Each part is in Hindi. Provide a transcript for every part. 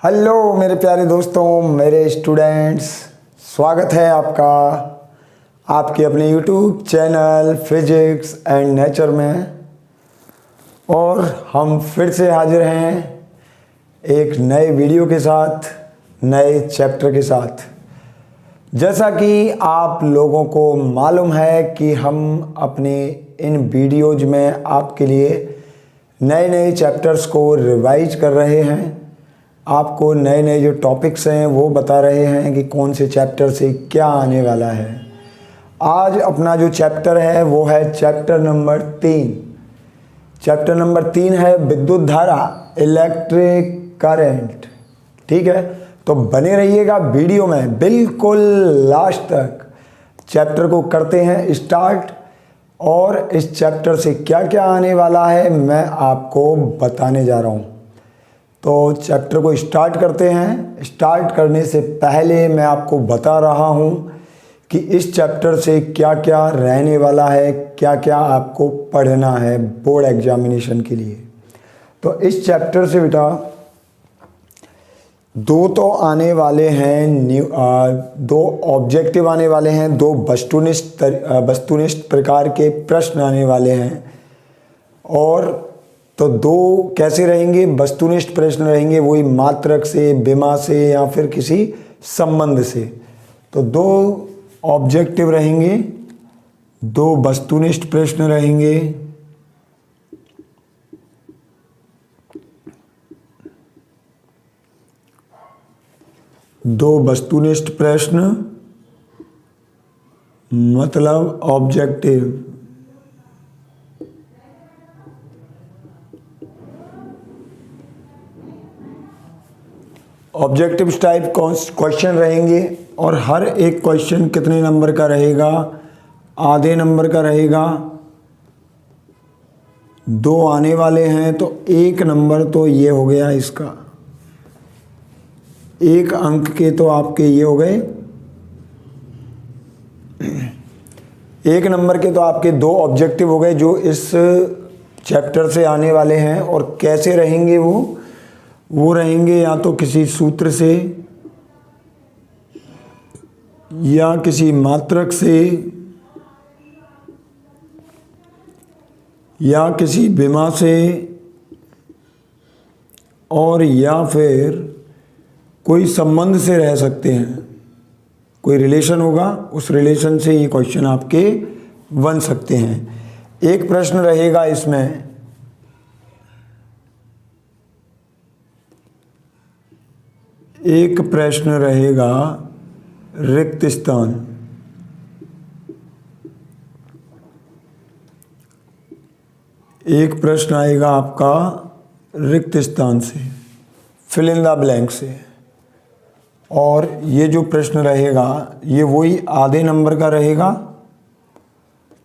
हेलो मेरे प्यारे दोस्तों, मेरे स्टूडेंट्स, स्वागत है आपका आपके अपने YouTube channel physics and nature में। और हम फिर से हाजिर हैं एक नए वीडियो के साथ, नए चैप्टर के साथ। जैसा कि आप लोगों को मालूम है कि हम अपने इन वीडियोज में आपके लिए नए नए चैप्टर्स को रिवाइज कर रहे हैं। आपको नए नए जो टॉपिक्स हैं वो बता रहे हैं कि कौन से चैप्टर से क्या आने वाला है। आज अपना जो चैप्टर है वो है चैप्टर नंबर 3। चैप्टर नंबर 3 है विद्युत धारा, इलेक्ट्रिक करंट। ठीक है, तो बने रहिएगा वीडियो में बिल्कुल लास्ट तक। चैप्टर को करते हैं स्टार्ट, और इस चैप्टर से क्या क्या आने वाला है मैं आपको बताने जा रहा हूँ। तो चैप्टर को स्टार्ट करते हैं। स्टार्ट करने से पहले मैं आपको बता रहा हूँ कि इस चैप्टर से क्या क्या रहने वाला है, क्या क्या आपको पढ़ना है बोर्ड एग्जामिनेशन के लिए। तो इस चैप्टर से बेटा दो तो आने वाले हैं, दो ऑब्जेक्टिव आने वाले हैं, दो वस्तुनिष्ठ प्रकार के प्रश्न आने वाले हैं। और तो दो कैसे रहेंगे? वस्तुनिष्ठ प्रश्न रहेंगे, वही मात्रक से, विमा से या फिर किसी संबंध से। तो दो ऑब्जेक्टिव रहेंगे, दो वस्तुनिष्ठ प्रश्न रहेंगे। दो वस्तुनिष्ठ प्रश्न मतलब ऑब्जेक्टिव। ऑब्जेक्टिव टाइप क्वेश्चन रहेंगे, और हर एक क्वेश्चन कितने नंबर का रहेगा? आधे नंबर का रहेगा। दो आने वाले हैं तो एक नंबर तो ये हो गया इसका, एक अंक के तो आपके ये हो गए। एक नंबर के तो आपके दो ऑब्जेक्टिव हो गए जो इस चैप्टर से आने वाले हैं। और कैसे रहेंगे वो रहेंगे या तो किसी सूत्र से, या किसी मात्रक से, या किसी विमा से, और या फिर कोई संबंध से रह सकते हैं। कोई रिलेशन होगा, उस रिलेशन से ये क्वेश्चन आपके बन सकते हैं। एक प्रश्न रहेगा इसमें, एक प्रश्न रहेगा रिक्त स्थान। एक प्रश्न आएगा आपका रिक्त स्थान से, फिल इन द ब्लैंक से। और ये जो प्रश्न रहेगा ये वही आधे नंबर का रहेगा।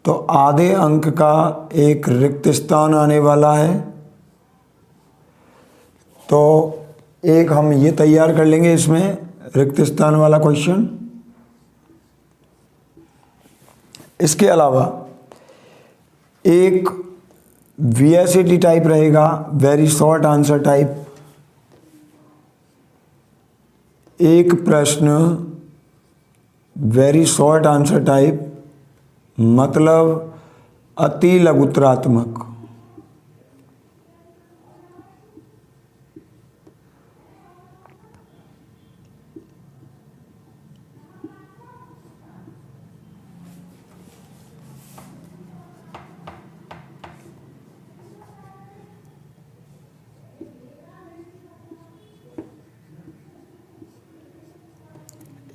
तो आधे अंक का एक रिक्त स्थान आने वाला है। तो एक हम ये तैयार कर लेंगे इसमें रिक्त स्थान वाला क्वेश्चन। इसके अलावा एक वीएसएटी टाइप रहेगा, वेरी शॉर्ट आंसर टाइप। एक प्रश्न वेरी शॉर्ट आंसर टाइप मतलब अति लघुत्तरात्मक।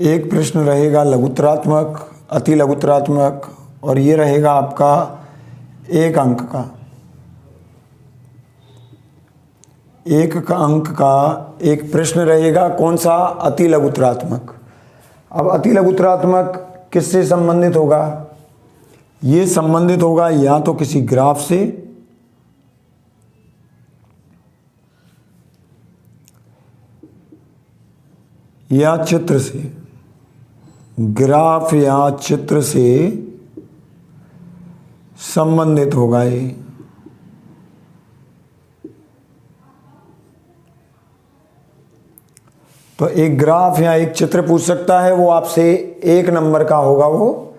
एक प्रश्न रहेगा लघुत्तरात्मक, अति लघुत्तरात्मक, और ये रहेगा आपका एक अंक का। एक का अंक का एक प्रश्न रहेगा, कौन सा? अति लघुत्तरात्मक। अब अति लघुत्तरात्मक किससे संबंधित होगा? ये संबंधित होगा या तो किसी ग्राफ से, या चित्र से। ग्राफ या चित्र से संबंधित होगा ये। तो एक ग्राफ या एक चित्र पूछ सकता है, वो आपसे 1 नंबर का होगा वो।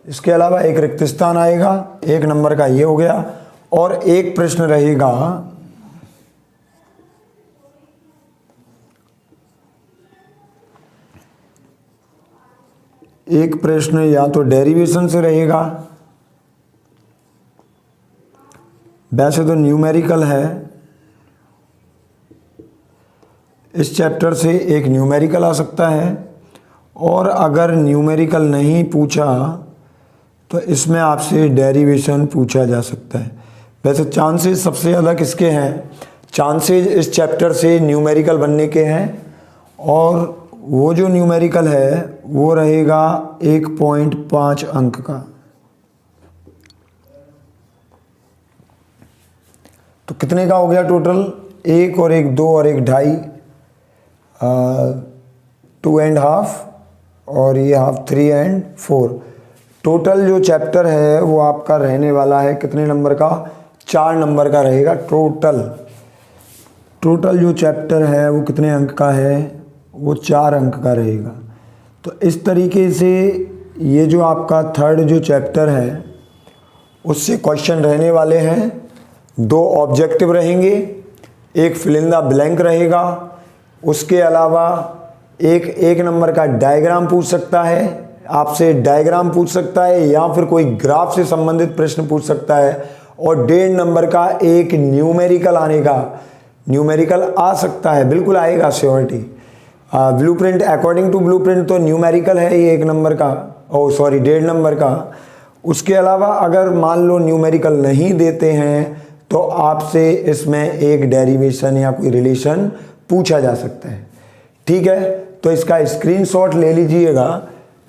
इसके अलावा एक रिक्त स्थान आएगा, 1 नंबर का ये हो गया। और एक प्रश्न रहेगा या तो डेरिवेशन से रहेगा, वैसे तो न्यूमेरिकल है, इस चैप्टर से एक न्यूमेरिकल आ सकता है। और अगर न्यूमेरिकल नहीं पूछा तो इसमें आपसे डेरिवेशन पूछा जा सकता है। वैसे चांसेस सबसे ज़्यादा किसके हैं? चांसेस इस चैप्टर से न्यूमेरिकल बनने के हैं, और वो जो न्यूमेरिकल है वो रहेगा 1.5 अंक का। तो कितने का हो गया टोटल? 1 और 1 2 और 1 2.5, 2.5 और ये हाफ 3 और 4। टोटल जो चैप्टर है वो आपका रहने वाला है कितने नंबर का? 4 नंबर का रहेगा टोटल जो चैप्टर है वो कितने अंक का है? वो 4 अंक का रहेगा। तो इस तरीके से ये जो आपका थर्ड जो चैप्टर है उससे क्वेश्चन रहने वाले हैं। 2 ऑब्जेक्टिव रहेंगे, एक फिल इन द ब्लैंक रहेगा, उसके अलावा एक नंबर का डायग्राम पूछ सकता है, आपसे डायग्राम पूछ सकता है, या फिर कोई ग्राफ से संबंधित प्रश्न पूछ सकता है, और 1.5 नंबर का एक न्यूमेरिकल आ सकता है, बिल्कुल आएगा surety. Blueprint, according to blueprint तो न्यूमेरिकल है ये 1 नंबर का, 1.5 नंबर का। उसके अलावा अगर मान लो न्यूमेरिकल नहीं देते हैं तो आपसे इसमें एक डेरिवेशन या कोई रिलेशन पूछा जा सकता है। ठीक है, तो इसका स्क्रीनशॉट ले लीजिएगा।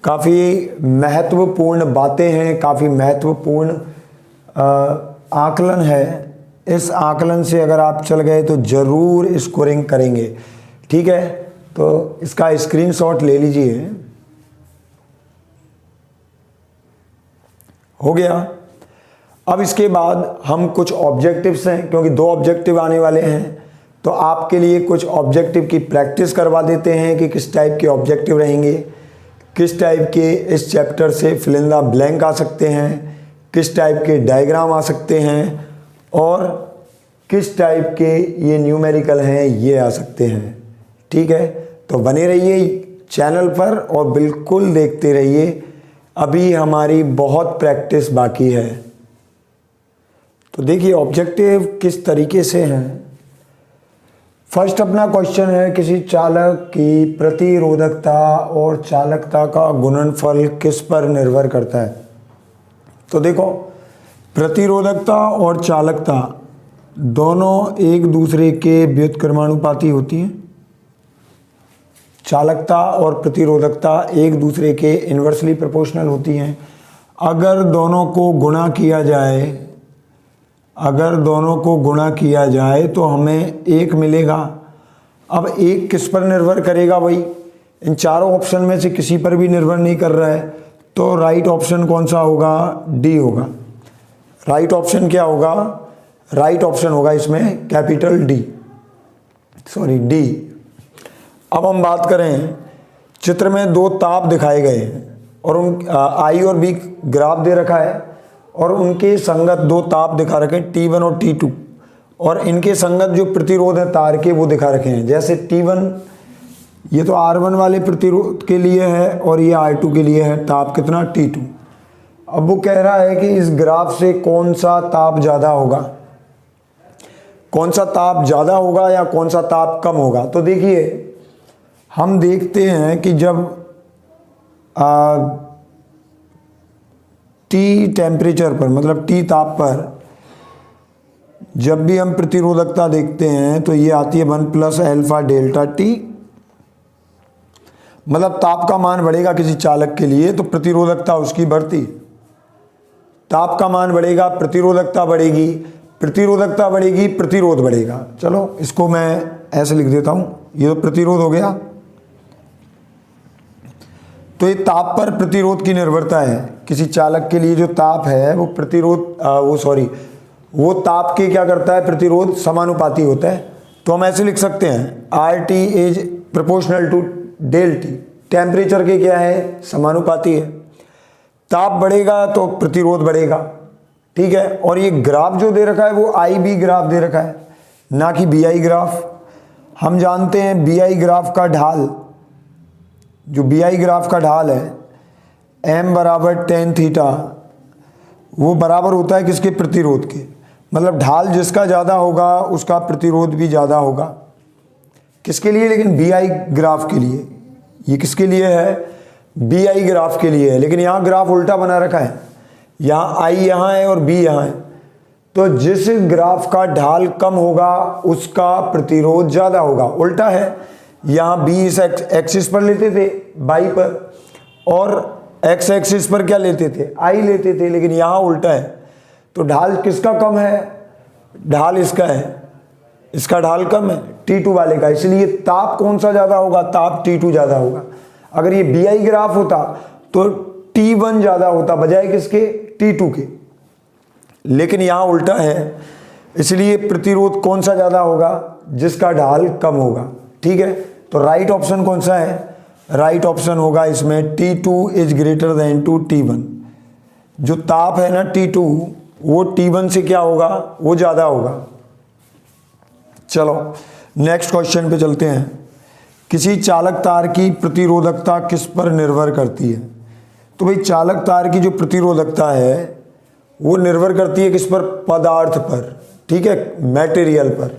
काफ़ी महत्वपूर्ण बातें हैं, काफ़ी महत्वपूर्ण आकलन है। इस आकलन से अगर आप चल गए तो ज़रूर स्कोरिंग करेंगे। ठीक है, तो इसका स्क्रीनशॉट ले लीजिए। हो गया। अब इसके बाद हम कुछ ऑब्जेक्टिव्स हैं, क्योंकि 2 ऑब्जेक्टिव आने वाले हैं, तो आपके लिए कुछ ऑब्जेक्टिव की प्रैक्टिस करवा देते हैं कि किस टाइप के ऑब्जेक्टिव रहेंगे, किस टाइप के इस चैप्टर से फिल इन द ब्लैंक आ सकते हैं, किस टाइप के डायग्राम आ सकते हैं, और किस टाइप के ये न्यूमेरिकल हैं ये आ सकते हैं। ठीक है, तो बने रहिए चैनल पर और बिल्कुल देखते रहिए। अभी हमारी बहुत प्रैक्टिस बाकी है। तो देखिए ऑब्जेक्टिव किस तरीके से हैं। फर्स्ट अपना क्वेश्चन है, किसी चालक की प्रतिरोधकता और चालकता का गुणनफल किस पर निर्भर करता है। तो देखो, प्रतिरोधकता और चालकता दोनों एक दूसरे के व्युत्क्रमानुपाती होती हैं। चालकता और प्रतिरोधकता एक दूसरे के इन्वर्सली प्रोपोर्शनल होती हैं। अगर दोनों को गुणा किया जाए तो हमें 1 मिलेगा। अब 1 किस पर निर्भर करेगा भाई? इन चारों ऑप्शन में से किसी पर भी निर्भर नहीं कर रहा है, तो राइट ऑप्शन कौन सा होगा? डी होगा। राइट ऑप्शन क्या होगा? राइट ऑप्शन होगा इसमें कैपिटल डी। अब हम बात करें, चित्र में 2 ताप दिखाए गए हैं और उन आई और बी ग्राफ दे रखा है, और उनके संगत 2 ताप दिखा रखे हैं T1 और T2, और इनके संगत जो प्रतिरोध है तार के वो दिखा रखे हैं। जैसे T1 ये तो R1 वाले प्रतिरोध के लिए है और ये R2 के लिए है, ताप कितना? T2। अब वो कह रहा है कि इस ग्राफ से कौन सा ताप ज़्यादा होगा, या कौन सा ताप कम होगा। तो देखिए, हम देखते हैं कि जब टी टेम्परेचर पर, मतलब टी ताप पर जब भी हम प्रतिरोधकता देखते हैं तो ये आती है 1 + अल्फा डेल्टा टी। मतलब ताप का मान बढ़ेगा किसी चालक के लिए तो प्रतिरोधकता उसकी बढ़ती। ताप का मान बढ़ेगा, प्रतिरोधकता बढ़ेगी, प्रतिरोधकता बढ़ेगी, प्रतिरोध बढ़ेगा। चलो इसको मैं ऐसे लिख देता हूँ, ये तो प्रतिरोध हो गया। तो ये ताप पर प्रतिरोध की निर्भरता है। किसी चालक के लिए जो ताप है वो वो ताप के क्या करता है? प्रतिरोध समानुपाती होता है। तो हम ऐसे लिख सकते हैं RT is proportional to del T. Temperature के क्या है, समानुपाती है। ताप बढ़ेगा तो प्रतिरोध बढ़ेगा, ठीक है। और ये ग्राफ जो दे रखा है वो आई बी ग्राफ दे रखा है, ना कि बी आई ग्राफ। हम जानते हैं बी आई ग्राफ का ढाल, जो बी आई ग्राफ का ढाल है m बराबर टेन थीटा, वो बराबर होता है किसके, प्रतिरोध के। मतलब ढाल जिसका ज़्यादा होगा उसका प्रतिरोध भी ज़्यादा होगा। किसके लिए, लेकिन बी आई ग्राफ के लिए। ये किसके लिए है, बी आई ग्राफ के लिए है। लेकिन यहाँ ग्राफ उल्टा बना रखा है, यहाँ आई यहाँ है और बी यहाँ है। तो जिस ग्राफ का ढाल कम होगा उसका प्रतिरोध ज़्यादा होगा। उल्टा है, यहाँ बी इस एक्सिस पर लेते थे, बाई पर, और एक्स एक्सिस पर क्या लेते थे, आई लेते थे। लेकिन यहाँ उल्टा है, तो ढाल किसका कम है, ढाल इसका है, इसका ढाल कम है T2 वाले का। इसलिए ताप कौन सा ज़्यादा होगा, ताप T2 ज़्यादा होगा। अगर ये बी आई ग्राफ होता तो T1 ज़्यादा होता बजाय किसके, T2 के। लेकिन यहाँ उल्टा है, इसलिए प्रतिरोध कौन सा ज़्यादा होगा, जिसका ढाल कम होगा, ठीक है। तो राइट ऑप्शन कौन सा है, राइट ऑप्शन होगा इसमें T2 is greater than to T1। जो ताप है ना T2, वो T1 से क्या होगा, वो ज़्यादा होगा। चलो नेक्स्ट क्वेश्चन पे चलते हैं। किसी चालक तार की प्रतिरोधकता किस पर निर्भर करती है। तो भाई चालक तार की जो प्रतिरोधकता है वो निर्भर करती है किस पर, पदार्थ पर, ठीक है, मटेरियल पर।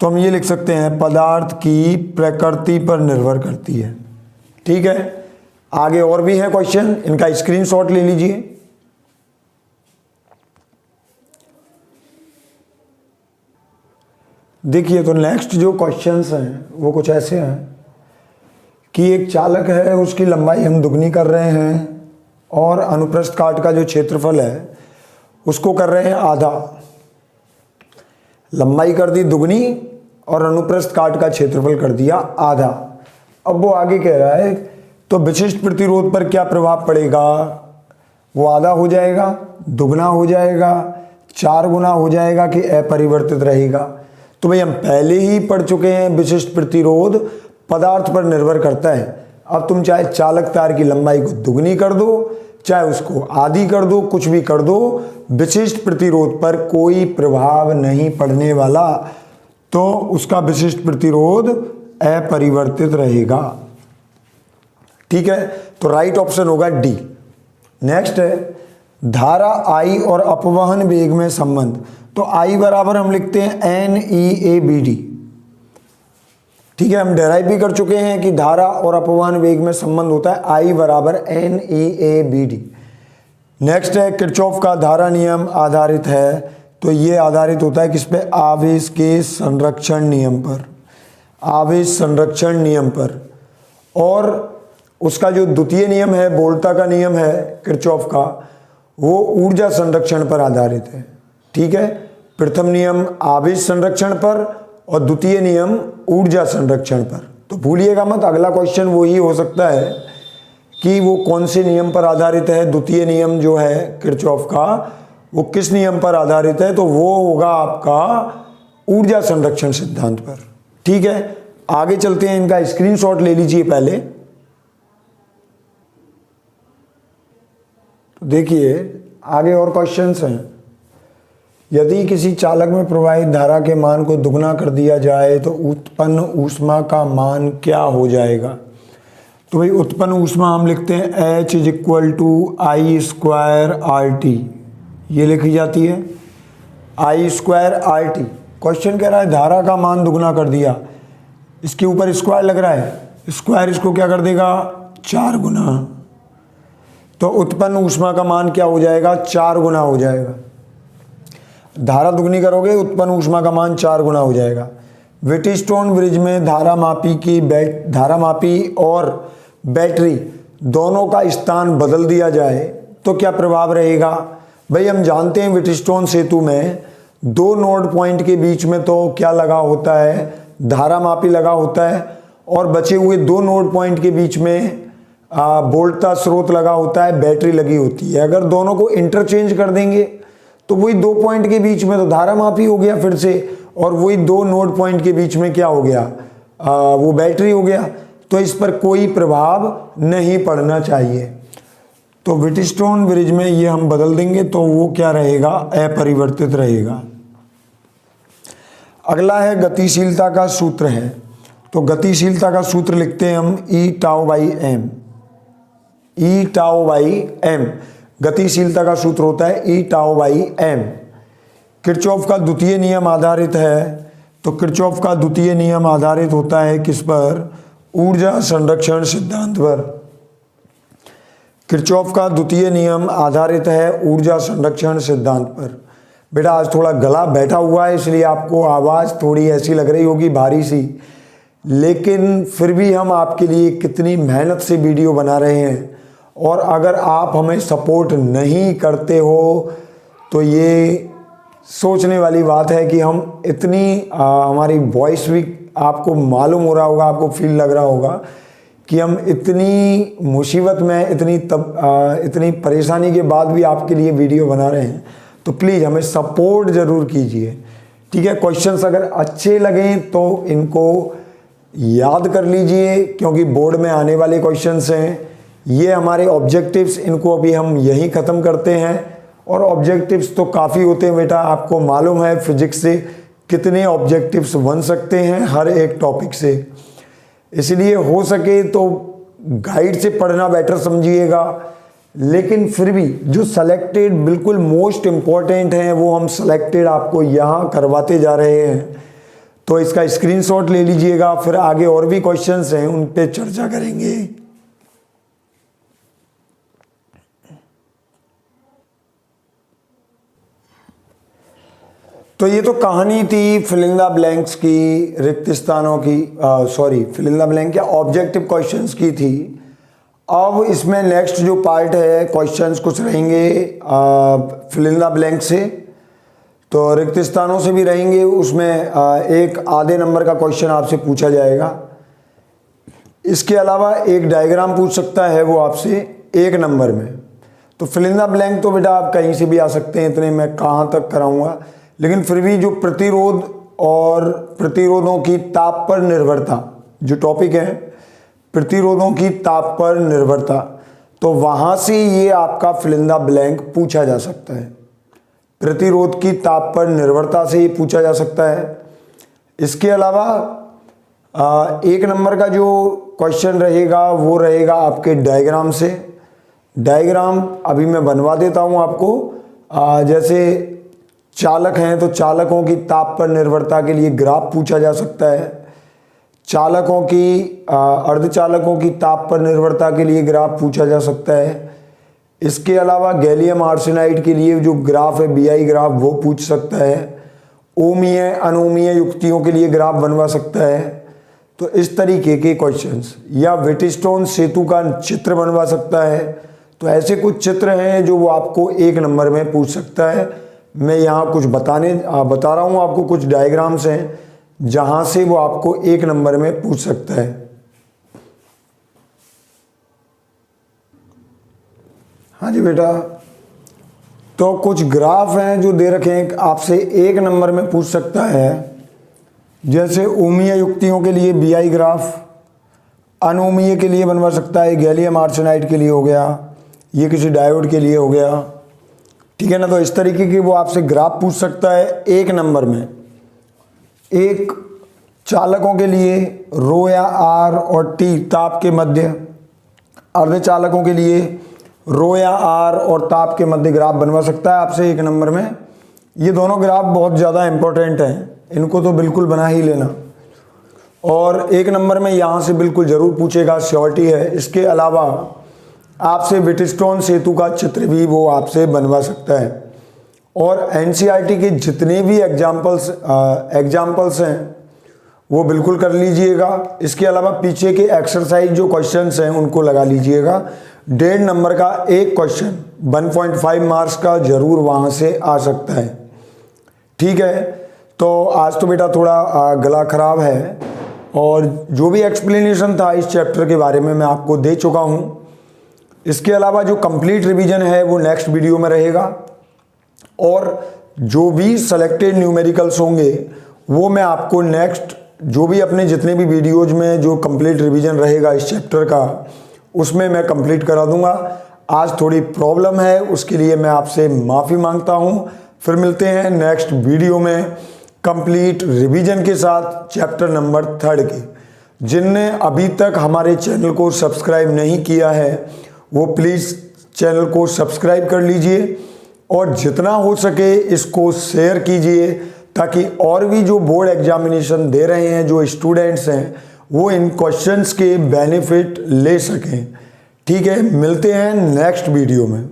तो हम ये लिख सकते हैं पदार्थ की प्रकृति पर निर्भर करती है, ठीक है। आगे और भी है क्वेश्चन, इनका स्क्रीनशॉट ले लीजिए। देखिए तो नेक्स्ट जो क्वेश्चंस हैं वो कुछ ऐसे हैं कि एक चालक है, उसकी लंबाई हम दुगनी कर रहे हैं और अनुप्रस्थ काट का जो क्षेत्रफल है उसको कर रहे हैं आधा। लंबाई कर दी दुगनी और अनुप्रस्थ काट का क्षेत्रफल कर दिया आधा। अब वो आगे कह रहा है तो विशिष्ट प्रतिरोध पर क्या प्रभाव पड़ेगा, वो आधा हो जाएगा, दुगना हो जाएगा, 4 गुना हो जाएगा कि अपरिवर्तित रहेगा। तो भाई हम पहले ही पढ़ चुके हैं विशिष्ट प्रतिरोध पदार्थ पर निर्भर करता है। अब तुम चाहे चालक तार की लंबाई को दुगनी कर दो, चाहे उसको आधी कर दो, कुछ भी कर दो, विशिष्ट प्रतिरोध पर कोई प्रभाव नहीं पड़ने वाला, तो उसका विशिष्ट प्रतिरोध अपरिवर्तित रहेगा, ठीक है। तो राइट ऑप्शन होगा डी। नेक्स्ट है धारा I और अपवहन वेग में संबंध। तो I बराबर हम लिखते हैं NEABD, ठीक है। हम डेराइव भी कर चुके हैं कि धारा और अपवहन वेग में संबंध होता है I बराबर NEABD। नेक्स्ट है किरचॉफ का धारा नियम आधारित है। तो ये आधारित होता है किस पे, आवेश के संरक्षण नियम पर, आवेश संरक्षण नियम पर। और उसका जो द्वितीय नियम है, वोल्टा का नियम है किरचॉफ का, वो ऊर्जा संरक्षण पर आधारित है, ठीक है। प्रथम नियम आवेश संरक्षण पर और द्वितीय नियम ऊर्जा संरक्षण पर। तो भूलिएगा मत, अगला क्वेश्चन वो ही हो सकता है कि वो कौन से नियम पर आधारित है। द्वितीय नियम जो है किरचॉफ का वो किस नियम पर आधारित है, तो वो होगा आपका ऊर्जा संरक्षण सिद्धांत पर, ठीक है। आगे चलते हैं, इनका स्क्रीनशॉट ले लीजिए पहले। तो देखिए आगे और क्वेश्चंस हैं। यदि किसी चालक में प्रवाहित धारा के मान को दुगना कर दिया जाए तो उत्पन्न ऊष्मा का मान क्या हो जाएगा। तो भाई उत्पन्न ऊष्मा हम लिखते हैं H = I² RT, ये लिखी जाती है I² RT। क्वेश्चन कह रहा है धारा का मान दुगना कर दिया, इसके ऊपर स्क्वायर लग रहा है, स्क्वायर इसको क्या कर देगा, 4 गुना। तो उत्पन्न ऊष्मा का मान क्या हो जाएगा, 4 गुना हो जाएगा। धारा दुगनी करोगे उत्पन्न ऊष्मा का मान 4 गुना हो जाएगा। व्हीटस्टोन ब्रिज में धारा मापी और बैटरी दोनों का स्थान बदल दिया जाए तो क्या प्रभाव रहेगा। भाई हम जानते हैं व्हीटस्टोन सेतु में 2 नोड पॉइंट के बीच में तो क्या लगा होता है, धारा मापी लगा होता है, और बचे हुए 2 नोड पॉइंट के बीच में वोल्टा स्रोत लगा होता है, बैटरी लगी होती है। अगर दोनों को इंटरचेंज कर देंगे तो वही 2 पॉइंट के बीच में तो धारा मापी हो गया फिर से, और वही 2 नोड पॉइंट के बीच में क्या हो गया, वो बैटरी हो गया, तो इस पर कोई प्रभाव नहीं पड़ना चाहिए। तो व्हीटस्टोन ब्रिज में ये हम बदल देंगे तो वो क्या रहेगा, अपरिवर्तित रहेगा। अगला है गतिशीलता का सूत्र है, तो गतिशीलता का सूत्र लिखते हैं हम E tau by M. E tau by M गतिशीलता का सूत्र होता है E tau by M. Kirchhoff का द्वितीय नियम आधारित है, तो किरचॉफ का द्वितीय नियम आधारित होता है किस पर, ऊर्जा संरक्षण सिद्धांत पर। किरचॉफ का द्वितीय नियम आधारित है ऊर्जा संरक्षण सिद्धांत पर। बेटा आज थोड़ा गला बैठा हुआ है इसलिए आपको आवाज़ थोड़ी ऐसी लग रही होगी, भारी सी, लेकिन फिर भी हम आपके लिए कितनी मेहनत से वीडियो बना रहे हैं, और अगर आप हमें सपोर्ट नहीं करते हो तो ये सोचने वाली बात है कि हम इतनी हमारी वॉइस भी आपको मालूम हो रहा होगा, आपको फील लग रहा होगा कि हम इतनी मुसीबत में, इतनी परेशानी के बाद भी आपके लिए वीडियो बना रहे हैं। तो प्लीज़ हमें सपोर्ट ज़रूर कीजिए, ठीक है। क्वेश्चंस अगर अच्छे लगें तो इनको याद कर लीजिए, क्योंकि बोर्ड में आने वाले क्वेश्चंस हैं। ये हमारे ऑब्जेक्टिव्स, इनको अभी हम यहीं ख़त्म करते हैं। और ऑब्जेक्टिव्स तो काफ़ी होते हैं बेटा, आपको मालूम है फिजिक्स से कितने ऑब्जेक्टिव्स बन सकते हैं हर एक टॉपिक से, इसलिए हो सके तो गाइड से पढ़ना बेटर समझिएगा। लेकिन फिर भी जो सेलेक्टेड बिल्कुल मोस्ट इम्पॉर्टेंट हैं वो हम सेलेक्टेड आपको यहाँ करवाते जा रहे हैं, तो इसका स्क्रीनशॉट ले लीजिएगा। फिर आगे और भी क्वेश्चंस हैं उन पे चर्चा करेंगे। तो ये तो कहानी थी फिल इन द ब्लैंक्स की, रिक्त स्थानों की, फिल इन द ब्लैंक या ऑब्जेक्टिव क्वेश्चंस की थी। अब इसमें नेक्स्ट जो पार्ट है, क्वेश्चंस कुछ रहेंगे फिल इन द ब्लैंक से, तो रिक्त स्थानों से भी रहेंगे। उसमें एक आधे नंबर का क्वेश्चन आपसे पूछा जाएगा। इसके अलावा एक डायग्राम पूछ सकता है वो आपसे 1 नंबर में। तो फिल इन द ब्लैंक तो बेटा आप कहीं से भी आ सकते हैं, इतने मैं कहाँ तक कराऊंगा, लेकिन फिर भी जो प्रतिरोध और प्रतिरोधों की ताप पर निर्भरता जो टॉपिक है, प्रतिरोधों की ताप पर निर्भरता, तो वहाँ से ये आपका फिल इन द ब्लैंक पूछा जा सकता है। प्रतिरोध की ताप पर निर्भरता से ये पूछा जा सकता है। इसके अलावा 1 नंबर का जो क्वेश्चन रहेगा वो रहेगा आपके डायग्राम से। डायग्राम अभी मैं बनवा देता हूँ आपको। जैसे चालक हैं तो चालकों की ताप पर निर्भरता के लिए ग्राफ पूछा जा सकता है। चालकों की अर्धचालकों की ताप पर निर्भरता के लिए ग्राफ पूछा जा सकता है। इसके अलावा गैलियम आर्सेनाइड के लिए जो ग्राफ है बीआई ग्राफ वो पूछ सकता है। ओमीय अनोमीय युक्तियों के लिए ग्राफ बनवा सकता है। तो इस तरीके के क्वेश्चंस, या व्हीटस्टोन सेतु का चित्र बनवा सकता है। तो ऐसे कुछ चित्र हैं जो वो आपको 1 नंबर में पूछ सकता है। मैं यहाँ कुछ बता रहा हूँ आपको, कुछ डायग्राम्स हैं जहाँ से वो आपको 1 नंबर में पूछ सकता है। हाँ जी बेटा, तो कुछ ग्राफ हैं जो दे रखे हैं, आपसे 1 नंबर में पूछ सकता है। जैसे ओमीय युक्तियों के लिए बीआई ग्राफ, अनोमीय के लिए बनवा सकता है, गैलियम आर्सेनाइड के लिए हो गया, ये किसी डायोड के लिए हो गया, ठीक है ना। तो इस तरीके के वो आपसे ग्राफ पूछ सकता है 1 नंबर में। एक चालकों के लिए रो या आर और टी ताप के मध्य, अर्धचालकों के लिए रो या आर और ताप के मध्य ग्राफ बनवा सकता है आपसे 1 नंबर में। ये दोनों ग्राफ बहुत ज़्यादा इंपॉर्टेंट हैं, इनको तो बिल्कुल बना ही लेना। और 1 नंबर में यहाँ से बिल्कुल ज़रूर पूछेगा, श्योरिटी है। इसके अलावा आपसे व्हीटस्टोन सेतु का चित्र भी वो आपसे बनवा सकता है। और एनसीईआरटी के जितने भी एग्जाम्पल्स हैं वो बिल्कुल कर लीजिएगा। इसके अलावा पीछे के एक्सरसाइज जो क्वेश्चंस हैं उनको लगा लीजिएगा। 1.5 नंबर का एक क्वेश्चन 1.5 मार्क्स का ज़रूर वहाँ से आ सकता है, ठीक है। तो आज तो बेटा थोड़ा गला खराब है, और जो भी एक्सप्लेनेशन था इस चैप्टर के बारे में मैं आपको दे चुका हूँ। इसके अलावा जो कंप्लीट रिवीजन है वो नेक्स्ट वीडियो में रहेगा, और जो भी सेलेक्टेड न्यूमेरिकल्स होंगे वो मैं आपको नेक्स्ट जो भी अपने जितने भी वीडियोज़ में जो कंप्लीट रिवीजन रहेगा इस चैप्टर का, उसमें मैं कंप्लीट करा दूंगा। आज थोड़ी प्रॉब्लम है, उसके लिए मैं आपसे माफ़ी मांगता हूँ। फिर मिलते हैं नेक्स्ट वीडियो में कंप्लीट रिवीजन के साथ चैप्टर नंबर 3 के। जिनने अभी तक हमारे चैनल को सब्सक्राइब नहीं किया है वो प्लीज़ चैनल को सब्सक्राइब कर लीजिए और जितना हो सके इसको शेयर कीजिए, ताकि और भी जो बोर्ड एग्जामिनेशन दे रहे हैं जो स्टूडेंट्स हैं वो इन क्वेश्चंस के बेनिफिट ले सकें। ठीक है, मिलते हैं नेक्स्ट वीडियो में।